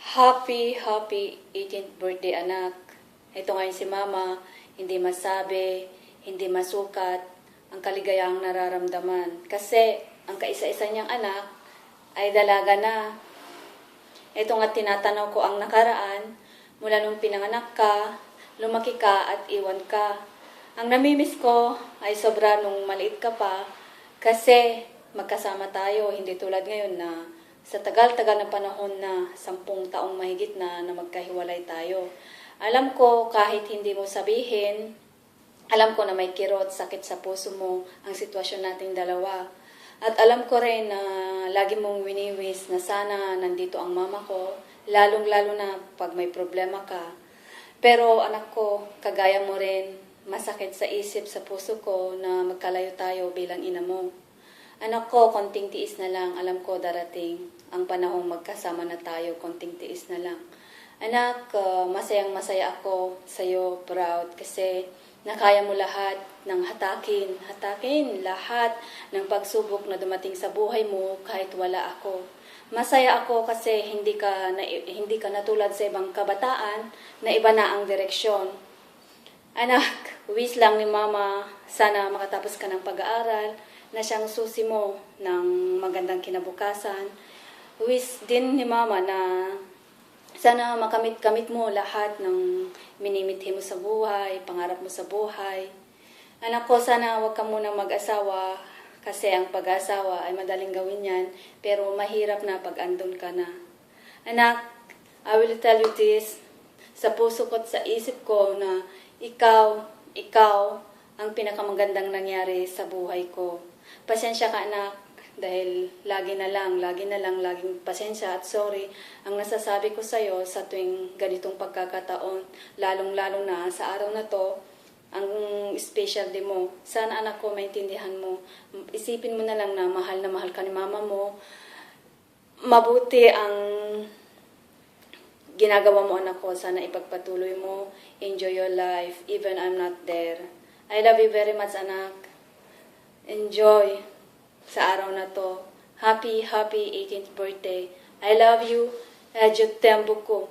Happy 18th birthday, anak. Ito ngayon si Mama, hindi masabi, hindi masukat ang kaligayahang nararamdaman. Kasi ang kaisa-isa niyang anak ay dalaga na. Ito nga tinatanaw ko ang nakaraan, mula nung pinanganak ka, lumaki ka at iwan ka. Ang namimiss ko ay sobra nung maliit ka pa, kasi magkasama tayo, hindi tulad ngayon na sa tagal-tagal na panahon na 10 taong mahigit na magkahiwalay tayo. Alam ko kahit hindi mo sabihin, alam ko na may kirot, sakit sa puso mo ang sitwasyon nating dalawa. At alam ko rin na lagi mong winiwis na sana nandito ang mama ko, lalong-lalo na pag may problema ka. Pero anak ko, kagaya mo rin, masakit sa isip, sa puso ko na magkalayo tayo bilang ina mo. Anak ko, konting tiis na lang. Alam ko darating ang panahong magkasama na tayo, konting tiis na lang. Anak, masayang-masaya ako sa iyo, proud, kasi nakaya mo lahat ng hatakin lahat ng pagsubok na dumating sa buhay mo kahit wala ako. Masaya ako kasi hindi ka natulad sa ibang kabataan na iba na ang direksyon. Anak, wish lang ni Mama, sana makatapos ka ng pag-aaral, na siyang susi mo ng magandang kinabukasan. Wish din ni Mama na sana makamit-kamit mo lahat ng minimithi mo sa buhay, pangarap mo sa buhay. Anak ko, sana huwag ka munang mag-asawa, kasi ang pag-asawa ay madaling gawin yan, pero mahirap na pag andun ka na. Anak, I will tell you this, sa puso ko at sa isip ko na ikaw ang pinakamagandang nangyari sa buhay ko. Pasensya ka, anak, dahil laging pasensya at sorry ang nasasabi ko sa'yo sa tuwing ganitong pagkakataon, lalong-lalong na sa araw na to, ang special day mo. Sana, anak ko, maintindihan mo. Isipin mo na lang na mahal ka ni mama mo. Mabuti ang ginagawa mo, anak ko. Sana ipagpatuloy mo. Enjoy your life, even I'm not there. I love you very much, anak. Enjoy sa araw na to. Happy 18th birthday. I love you. Adyo tembo ko.